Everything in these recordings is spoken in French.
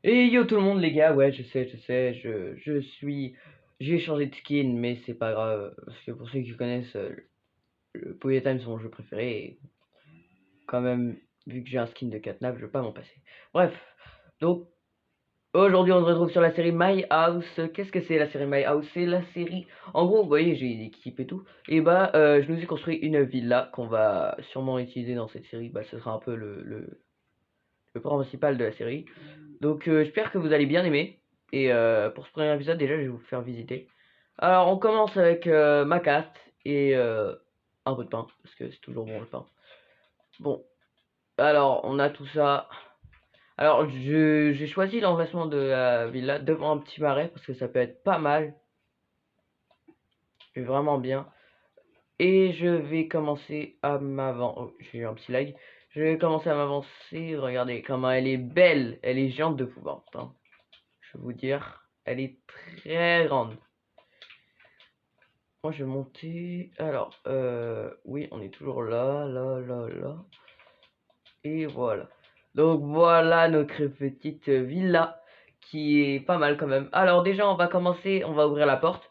Et yo tout le monde les gars, ouais je sais, j'ai changé de skin mais c'est pas grave, parce que pour ceux qui connaissent, le Pocket Time c'est mon jeu préféré et quand même, vu que j'ai un skin de Catnap, je veux pas m'en passer. Bref, donc aujourd'hui on se retrouve sur la série My House. Qu'est-ce que c'est la série My House? C'est la série, en gros vous voyez j'ai une équipe et tout, et bah je nous ai construit une villa qu'on va sûrement utiliser dans cette série, bah ce sera un peu le principal de la série. Donc j'espère que vous allez bien aimer. Et pour ce premier épisode, déjà, je vais vous faire visiter. Alors, on commence avec ma carte et un peu de pain, parce que c'est toujours bon le pain. Bon, alors, on a tout ça. Alors, j'ai choisi l'emplacement de la villa devant un petit marais, parce que ça peut être pas mal. Et vraiment bien. Et je vais commencer à m'avancer. Oh, j'ai eu un petit lag. Je vais commencer à m'avancer. Regardez comment elle est belle. Elle est géante de pouvoir. Hein. Je vais vous dire, elle est très grande. Moi, je vais monter. Alors, oui, on est toujours là, là. Et voilà. Donc, voilà notre petite villa qui est pas mal quand même. Alors, déjà, on va commencer. On va ouvrir la porte.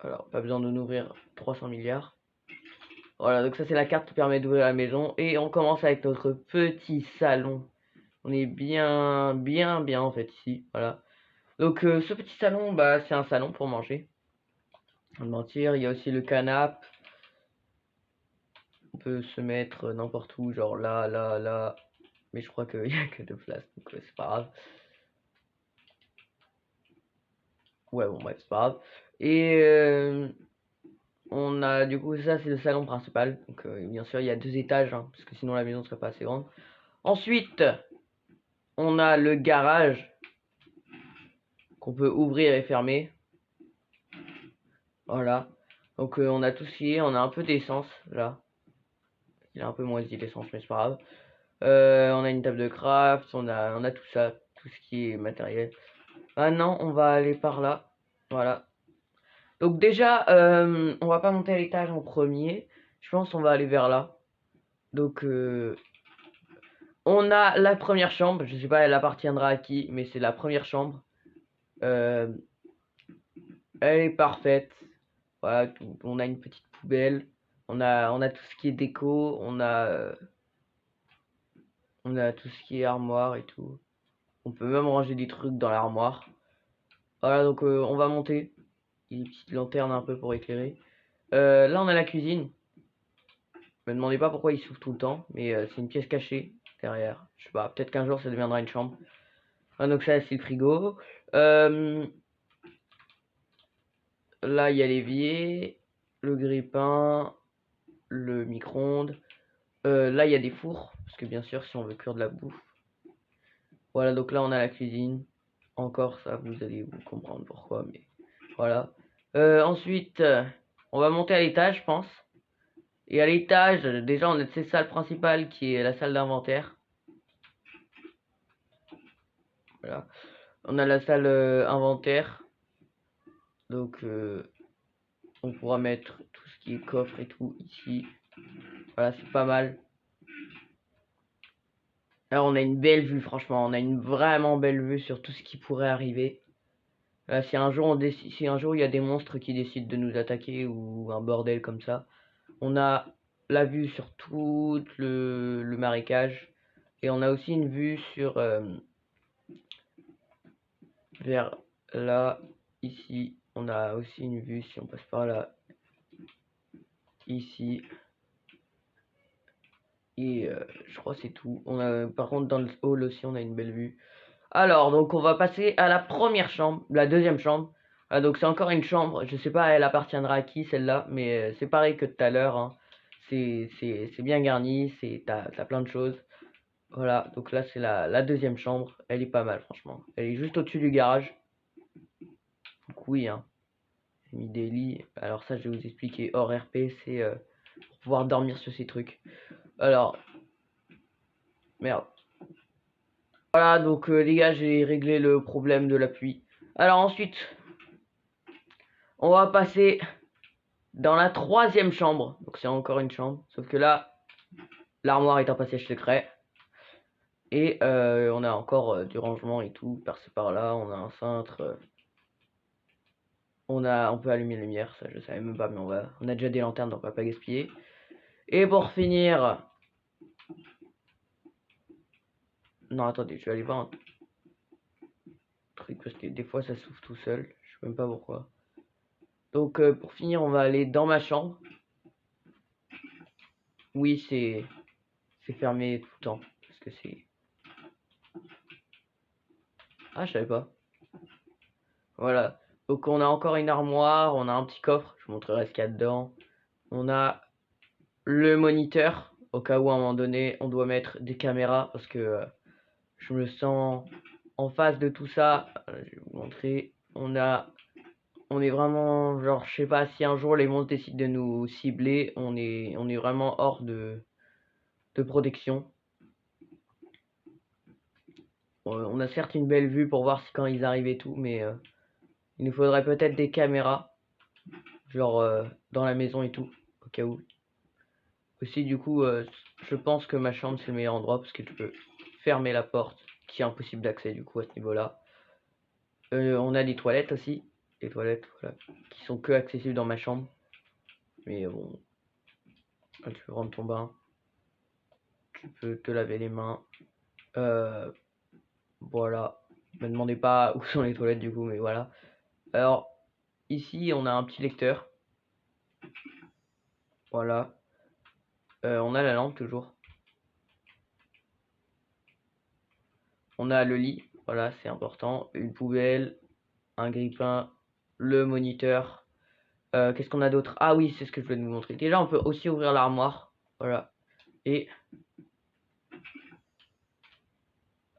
Alors, pas besoin de nous ouvrir 300 milliards. Voilà, donc ça, c'est la carte qui permet d'ouvrir la maison. Et on commence avec notre petit salon. On est bien en fait ici. Voilà. Donc, ce petit salon, bah, c'est un salon pour manger. Sans mentir, il y a aussi le canapé. On peut se mettre n'importe où, genre là. Mais je crois qu'il n'y a que deux places, donc c'est pas grave. Ouais, bon, bref, c'est pas grave. Et on a, du coup, ça c'est le salon principal. Donc, bien sûr, il y a deux étages, hein, parce que sinon la maison ne serait pas assez grande. Ensuite, on a le garage qu'on peut ouvrir et fermer. Voilà. Donc, on a tout ce qui est, on a un peu d'essence là. Il a un peu moisi l'essence, mais c'est pas grave. On a une table de craft, on a tout ça, tout ce qui est matériel. Maintenant, on va aller par là. Voilà. Donc déjà, on va pas monter à l'étage en premier. Je pense qu'on va aller vers là. Donc, on a la première chambre. Je sais pas, elle appartiendra à qui, mais c'est la première chambre. Euh, Elle est parfaite. Voilà, on a une petite poubelle. On a tout ce qui est déco. On a tout ce qui est armoire et tout. On peut même ranger des trucs dans l'armoire. Voilà, donc on va monter. Il y a une petite lanterne un peu pour éclairer. Là, on a la cuisine. Me demandez pas pourquoi il s'ouvre tout le temps, mais c'est une pièce cachée derrière. Je sais pas, peut-être qu'un jour ça deviendra une chambre. Ah, donc ça, c'est le frigo. Euh, Là, il y a l'évier, le grille-pain, le micro-ondes. Là, il y a des fours, parce que bien sûr, si on veut cuire de la bouffe. Voilà, donc là, on a la cuisine. Encore ça, vous allez vous comprendre pourquoi, mais voilà. Ensuite, on va monter à l'étage, je pense. Et à l'étage, déjà, on a cette salle principale qui est la salle d'inventaire. Voilà. On a la salle inventaire. Donc, on pourra mettre tout ce qui est coffre et tout ici. Voilà, c'est pas mal. Là, on a une belle vue, franchement. On a une vraiment belle vue sur tout ce qui pourrait arriver. Là, si un jour, si un jour il y a des monstres qui décident de nous attaquer ou un bordel comme ça, on a la vue sur tout le marécage. Et on a aussi une vue sur vers là, ici. On a aussi une vue si on passe par là, ici. Et je crois que c'est tout. On a, par contre, dans le hall aussi, on a une belle vue. Alors, donc on va passer à la première chambre, la deuxième chambre. Ah, donc c'est encore une chambre. Je sais pas, elle appartiendra à qui celle-là, mais c'est pareil que tout à l'heure. Hein. C'est bien garni, t'as plein de choses. Voilà, donc là c'est la deuxième chambre. Elle est pas mal, franchement. Elle est juste au-dessus du garage. Donc oui, hein. J'ai mis des lits. Alors ça, je vais vous expliquer. Hors RP, c'est pour pouvoir dormir sur ces trucs. Alors, merde. Voilà, donc les gars, j'ai réglé le problème de la pluie. Alors ensuite, on va passer dans la troisième chambre. Donc c'est encore une chambre. Sauf que là, l'armoire est un passage secret. Et on a encore du rangement et tout, par-ci par-là, on a un cintre, on peut allumer les lumières, ça je savais même pas, mais on a déjà des lanternes donc on va pas gaspiller. Et pour finir, non attendez, je vais aller voir un truc parce que des fois ça s'ouvre tout seul, je sais même pas pourquoi. Donc pour finir, on va aller dans ma chambre. Oui, c'est fermé tout le temps parce que c'est... Ah, je savais pas. Voilà. Donc on a encore une armoire, on a un petit coffre, je vous montrerai ce qu'il y a dedans. On a le moniteur, au cas où à un moment donné on doit mettre des caméras, parce que je me sens en face de tout ça. Je vais vous montrer. On est vraiment, genre, je sais pas, si un jour les monstres décident de nous cibler, on est vraiment hors de protection. On a certes une belle vue pour voir si quand ils arrivent et tout, mais il nous faudrait peut-être des caméras, genre dans la maison et tout, au cas où. Aussi, du coup, je pense que ma chambre c'est le meilleur endroit parce que tu peux fermer la porte, qui est impossible d'accès du coup à ce niveau-là. On a des toilettes aussi, des toilettes voilà, qui sont que accessibles dans ma chambre. Mais bon, là, tu peux prendre ton bain, tu peux te laver les mains. Voilà. Me demandez pas où sont les toilettes du coup, mais voilà. Alors, ici, on a un petit lecteur. Voilà. On a la lampe toujours. On a le lit, voilà, c'est important. Une poubelle, un grille-pain, le moniteur. Qu'est-ce qu'on a d'autre? Ah oui, c'est ce que je voulais vous montrer. Déjà, on peut aussi ouvrir l'armoire. Voilà. Et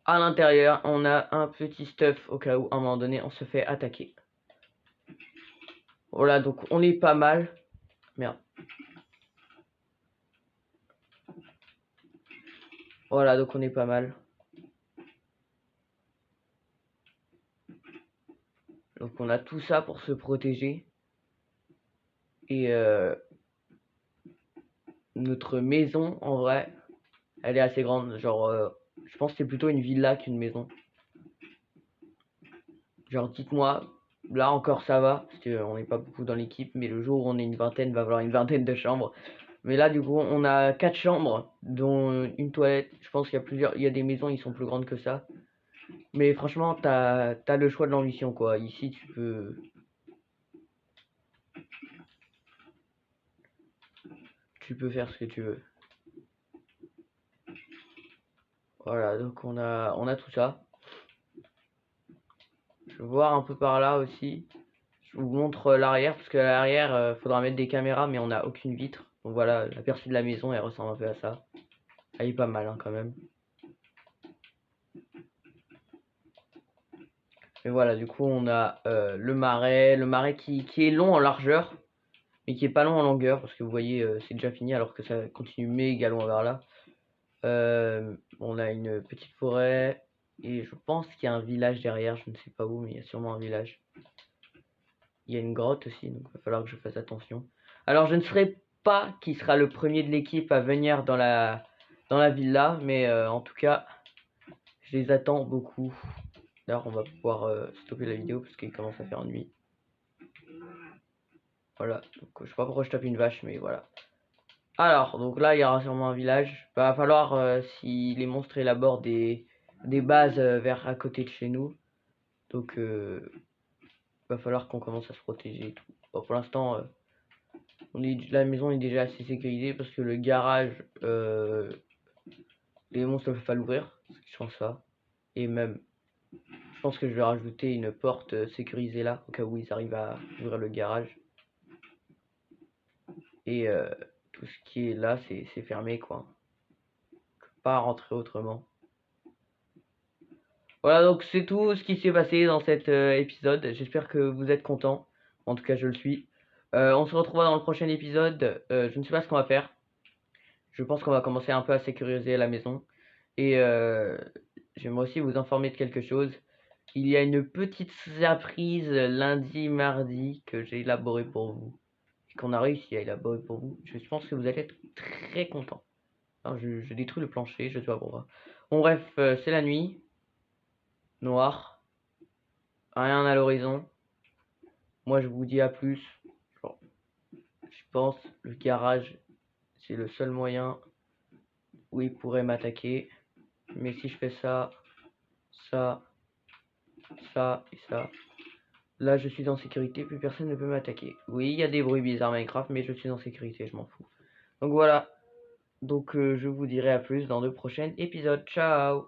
à l'intérieur, on a un petit stuff au cas où, à un moment donné, on se fait attaquer. Voilà, donc on est pas mal. Merde. Voilà, donc on est pas mal. Donc on a tout ça pour se protéger. Et notre maison, en vrai, elle est assez grande. Genre, je pense que c'est plutôt une villa qu'une maison. Genre, dites-moi, là encore ça va, parce qu'on n'est pas beaucoup dans l'équipe, mais le jour où on est une vingtaine, va falloir une vingtaine de chambres. Mais là, du coup, on a 4 chambres, dont une toilette. Je pense qu'il y a plusieurs, il y a des maisons, ils sont plus grandes que ça. Mais franchement, t'as le choix de l'ambition, quoi. Ici, tu peux faire ce que tu veux. Voilà, donc on a tout ça. Je vais voir un peu par là aussi. Je vous montre l'arrière, parce qu'à l'arrière, faudra mettre des caméras, mais on n'a aucune vitre. Donc voilà, l'aperçu de la maison, elle ressemble un peu à ça. Elle est pas mal, hein, quand même. Et voilà, du coup, on a le marais qui est long en largeur, mais qui est pas long en longueur, parce que vous voyez, c'est déjà fini, alors que ça continue méga loin vers là. On a une petite forêt, et je pense qu'il y a un village derrière, je ne sais pas où, mais il y a sûrement un village. Il y a une grotte aussi, donc il va falloir que je fasse attention. Alors, je ne saurais pas qui sera le premier de l'équipe à venir dans la villa, mais en tout cas, je les attends beaucoup. D'ailleurs, on va pouvoir stopper la vidéo parce qu'il commence à faire nuit. Voilà, donc je sais pas pourquoi je tape une vache, mais voilà. Alors, donc là, il y aura sûrement un village. Va falloir, si les monstres élaborent des bases vers à côté de chez nous. Donc, va falloir qu'on commence à se protéger et tout. Bon, pour l'instant, la maison est déjà assez sécurisée parce que le garage, les monstres ne peuvent pas l'ouvrir. Je pense ça. Et même, je pense que je vais rajouter une porte sécurisée là, au cas où ils arrivent à ouvrir le garage. Et tout ce qui est là, c'est fermé, quoi. Pas rentrer autrement. Voilà, donc c'est tout ce qui s'est passé dans cet épisode. J'espère que vous êtes contents. En tout cas, je le suis. On se retrouvera dans le prochain épisode. Je ne sais pas ce qu'on va faire. Je pense qu'on va commencer un peu à sécuriser la maison. Et j'aimerais aussi vous informer de quelque chose. Il y a une petite surprise lundi, mardi que j'ai élaboré pour vous. Et qu'on a réussi à élaborer pour vous. Je pense que vous allez être très contents. Alors, je détruis le plancher, je sais pas pourquoi. Bon bref, c'est la nuit, noir, rien à l'horizon. Moi je vous dis à plus. Genre, je pense le garage c'est le seul moyen où il pourrait m'attaquer. Mais si je fais ça, ça, ça et ça, là je suis en sécurité, plus personne ne peut m'attaquer. Oui, il y a des bruits bizarres Minecraft, mais je suis en sécurité, je m'en fous. Donc voilà. Donc je vous dirai à plus dans de prochains épisodes. Ciao!